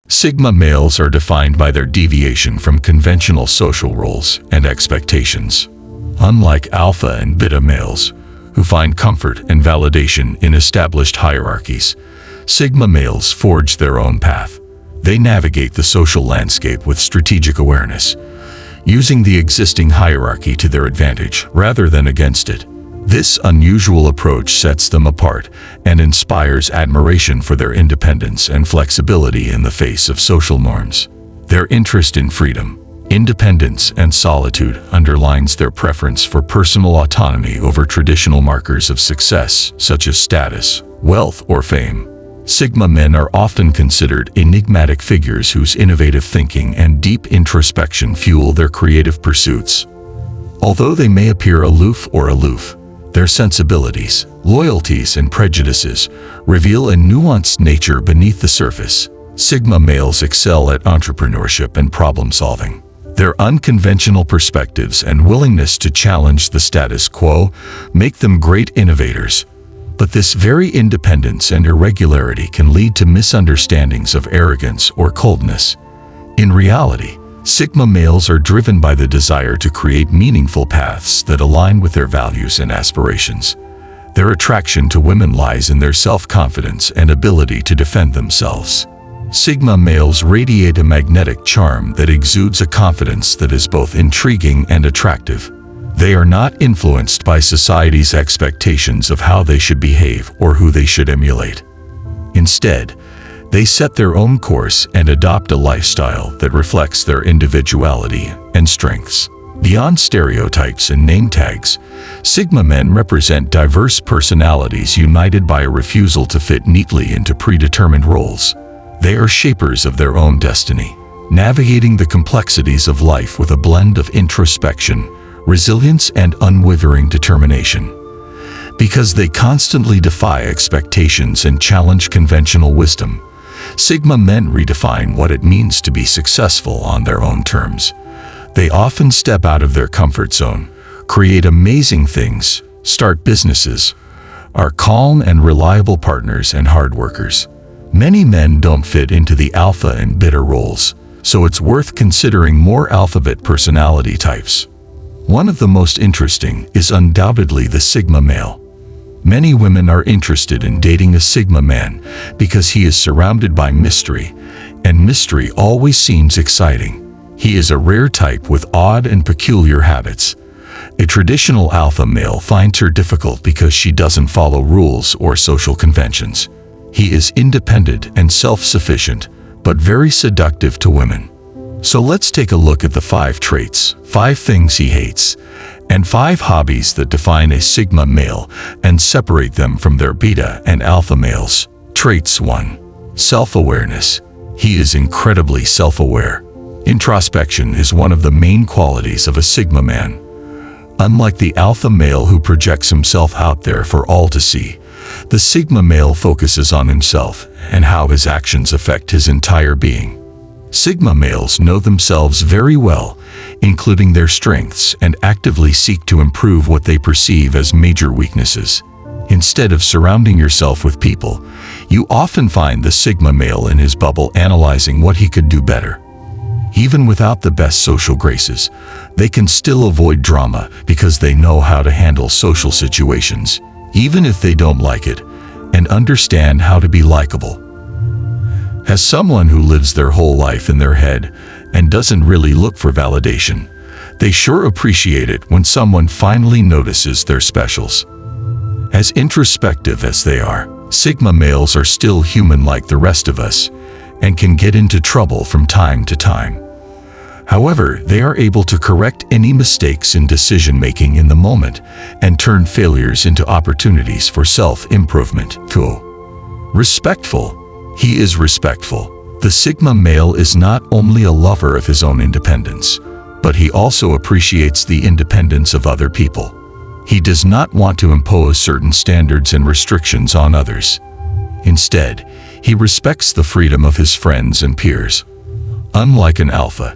Sigma males are defined by their deviation from conventional social roles and expectations. Unlike alpha and beta males, who find comfort and validation in established hierarchies, Sigma males forge their own path. They navigate the social landscape with strategic awareness, using the existing hierarchy to their advantage rather than against it. This unusual approach sets them apart and inspires admiration for their independence and flexibility in the face of social norms. Their interest in freedom, independence, and solitude underlines their preference for personal autonomy over traditional markers of success, such as status, wealth, or fame. Sigma men are often considered enigmatic figures whose innovative thinking and deep introspection fuel their creative pursuits. Although they may appear aloof, their sensibilities, loyalties, and prejudices reveal a nuanced nature beneath the surface. Sigma males excel at entrepreneurship and problem-solving. Their unconventional perspectives and willingness to challenge the status quo make them great innovators. But this very independence and irregularity can lead to misunderstandings of arrogance or coldness. In reality, Sigma males are driven by the desire to create meaningful paths that align with their values and aspirations. Their attraction to women lies in their self-confidence and ability to defend themselves. Sigma males radiate a magnetic charm that exudes a confidence that is both intriguing and attractive. They are not influenced by society's expectations of how they should behave or who they should emulate. Instead, they set their own course and adopt a lifestyle that reflects their individuality and strengths. Beyond stereotypes and name tags, Sigma men represent diverse personalities united by a refusal to fit neatly into predetermined roles. They are shapers of their own destiny, navigating the complexities of life with a blend of introspection, resilience, and unwavering determination. Because they constantly defy expectations and challenge conventional wisdom, Sigma men redefine what it means to be successful on their own terms. They often step out of their comfort zone, create amazing things, start businesses, are calm and reliable partners and hard workers. Many men don't fit into the alpha and beta roles, so it's worth considering more alphabet personality types. One of the most interesting is undoubtedly the Sigma male. Many women are interested in dating a Sigma man because he is surrounded by mystery, and mystery always seems exciting. He is a rare type with odd and peculiar habits. A traditional alpha male finds her difficult because she doesn't follow rules or social conventions. He is independent and self-sufficient, but very seductive to women. So let's take a look at the 5 traits, 5 things he hates, and 5 hobbies that define a Sigma male and separate them from their beta and alpha males. Traits 1. Self-awareness. He is incredibly self-aware. Introspection is one of the main qualities of a Sigma man. Unlike the alpha male who projects himself out there for all to see, the Sigma male focuses on himself and how his actions affect his entire being. Sigma males know themselves very well, including their strengths, and actively seek to improve what they perceive as major weaknesses. Instead of surrounding yourself with people, you often find the Sigma male in his bubble analyzing what he could do better. Even without the best social graces, they can still avoid drama because they know how to handle social situations, even if they don't like it, and understand how to be likable. As someone who lives their whole life in their head and doesn't really look for validation, they sure appreciate it when someone finally notices their specials. As introspective as they are, Sigma males are still human like the rest of us and can get into trouble from time to time. However, they are able to correct any mistakes in decision-making in the moment and turn failures into opportunities for self-improvement. 2. Respectful. He is respectful. The Sigma male is not only a lover of his own independence, but he also appreciates the independence of other people. He does not want to impose certain standards and restrictions on others. Instead, he respects the freedom of his friends and peers. Unlike an alpha,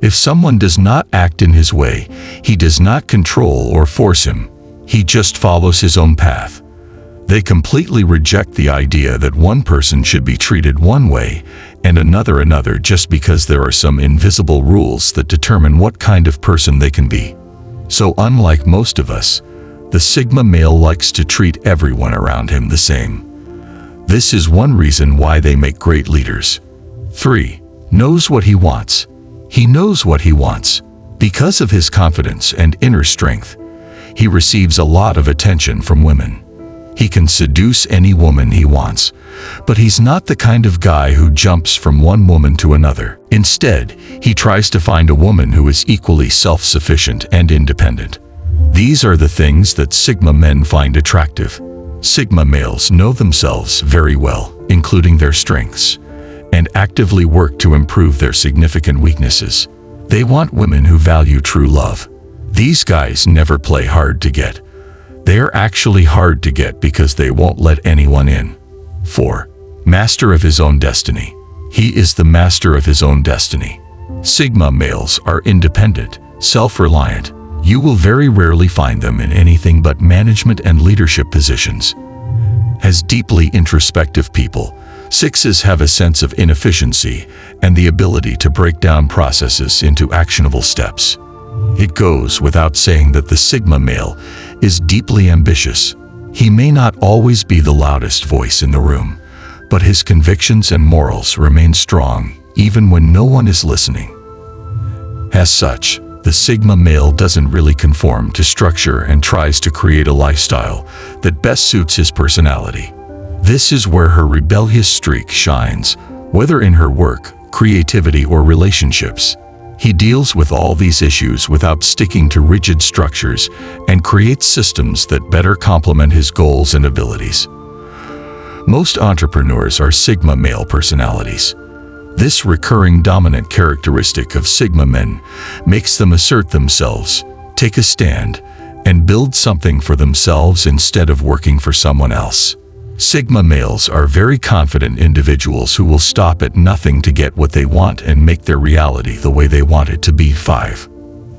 if someone does not act in his way, he does not control or force him. He just follows his own path. They completely reject the idea that one person should be treated one way and another just because there are some invisible rules that determine what kind of person they can be. So unlike most of us, the Sigma male likes to treat everyone around him the same. This is one reason why they make great leaders. 3. Knows what he wants. He knows what he wants. Because of his confidence and inner strength, he receives a lot of attention from women. He can seduce any woman he wants, but he's not the kind of guy who jumps from one woman to another. Instead, he tries to find a woman who is equally self-sufficient and independent. These are the things that Sigma men find attractive. Sigma males know themselves very well, including their strengths, and actively work to improve their significant weaknesses. They want women who value true love. These guys never play hard to get. They're actually hard to get because they won't let anyone in. 4. Master of his own destiny. He is the master of his own destiny. Sigma males are independent, self-reliant. You will very rarely find them in anything but management and leadership positions. As deeply introspective people, 6s have a sense of inefficiency and the ability to break down processes into actionable steps. It goes without saying that the Sigma male is deeply ambitious. He may not always be the loudest voice in the room, but his convictions and morals remain strong even when no one is listening. As such, the Sigma male doesn't really conform to structure and tries to create a lifestyle that best suits his personality. This is where her rebellious streak shines, whether in her work, creativity, or relationships. He deals with all these issues without sticking to rigid structures and creates systems that better complement his goals and abilities. Most entrepreneurs are Sigma male personalities. This recurring dominant characteristic of Sigma men makes them assert themselves, take a stand, and build something for themselves instead of working for someone else. Sigma males are very confident individuals who will stop at nothing to get what they want and make their reality the way they want it to be. 5.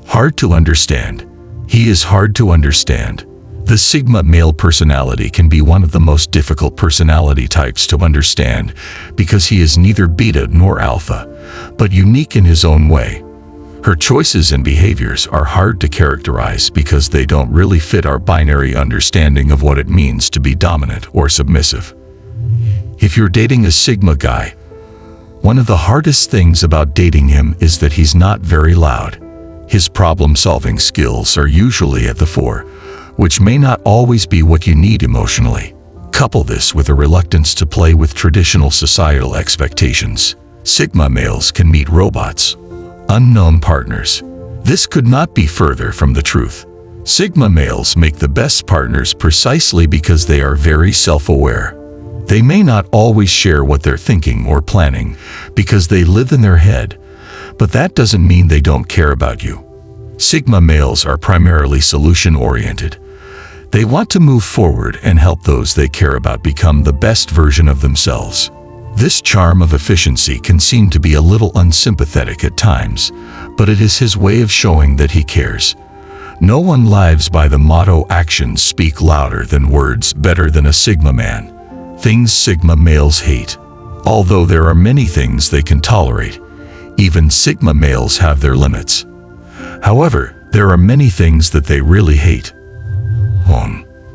Hard to understand. He is hard to understand. The Sigma male personality can be one of the most difficult personality types to understand because he is neither beta nor alpha, but unique in his own way. Her choices and behaviors are hard to characterize because they don't really fit our binary understanding of what it means to be dominant or submissive. If you're dating a Sigma guy, one of the hardest things about dating him is that he's not very loud. His problem-solving skills are usually at the fore, which may not always be what you need emotionally. Couple this with a reluctance to play with traditional societal expectations. Sigma males can meet robots, unknown partners. This could not be further from the truth. Sigma males make the best partners precisely because they are very self-aware. They may not always share what they're thinking or planning because they live in their head, but that doesn't mean they don't care about you. Sigma males are primarily solution-oriented. They want to move forward and help those they care about become the best version of themselves. This charm of efficiency can seem to be a little unsympathetic at times, but it is his way of showing that he cares. No one lives by the motto "actions speak louder than words" better than a Sigma man. Things Sigma males hate. Although there are many things they can tolerate, even Sigma males have their limits. However, there are many things that they really hate.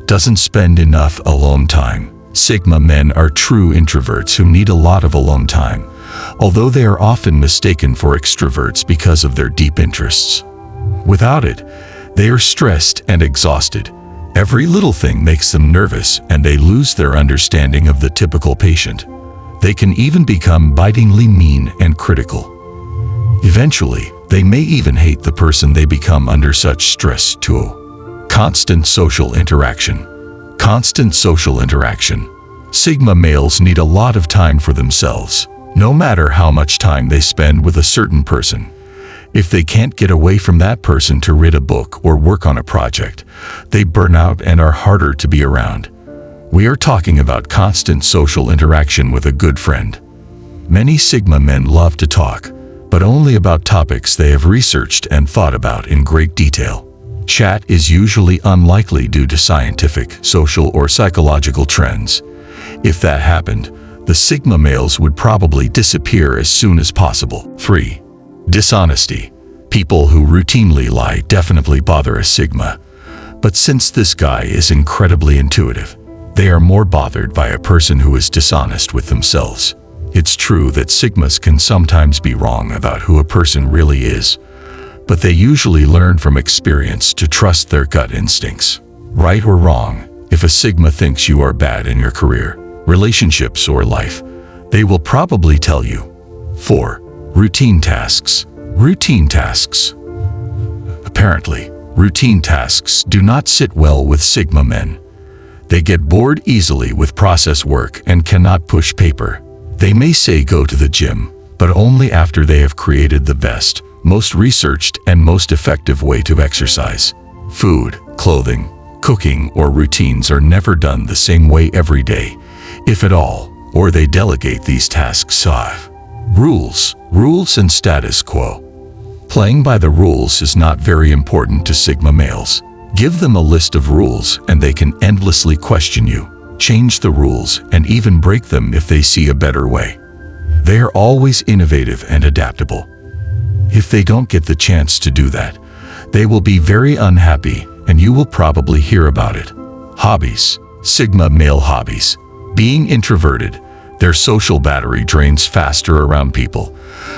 Doesn't spend enough alone time. Sigma men are true introverts who need a lot of alone time, although they are often mistaken for extroverts because of their deep interests. Without it, they are stressed and exhausted. Every little thing makes them nervous and they lose their understanding of the typical patient. They can even become bitingly mean and critical. Eventually, they may even hate the person they become under such stress too. Constant social interaction. Constant social interaction. Sigma males need a lot of time for themselves, no matter how much time they spend with a certain person. If they can't get away from that person to read a book or work on a project, they burn out and are harder to be around. We are talking about constant social interaction with a good friend. Many Sigma men love to talk, but only about topics they have researched and thought about in great detail. chat is usually unlikely due to scientific, social, or psychological trends. If that happened, the Sigma males would probably disappear as soon as possible. 3. Dishonesty. People who routinely lie definitely bother a Sigma. But since this guy is incredibly intuitive, they are more bothered by a person who is dishonest with themselves. It's true that Sigmas can sometimes be wrong about who a person really is, but they usually learn from experience to trust their gut instincts. Right or wrong, if a Sigma thinks you are bad in your career, relationships, or life, they will probably tell you. 4. Routine tasks. Routine tasks. Apparently, routine tasks do not sit well with Sigma men. They get bored easily with process work and cannot push paper. They may say go to the gym, but only after they have created the best, most researched, and most effective way to exercise. Food, clothing, cooking, or routines are never done the same way every day, if at all, or they delegate these tasks off. Rules and status quo. Playing by the rules is not very important to Sigma males. Give them a list of rules and they can endlessly question you, change the rules, and even break them if they see a better way. They are always innovative and adaptable. If they don't get the chance to do that, they will be very unhappy and you will probably hear about it. Hobbies. Sigma male hobbies. Being introverted, their social battery drains faster around people,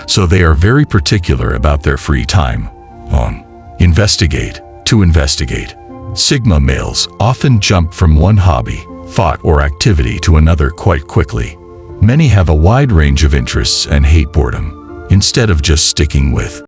so they are very particular about their free time. Investigate. To investigate. Sigma males often jump from one hobby, thought, or activity to another quite quickly. Many have a wide range of interests and hate boredom, instead of just sticking with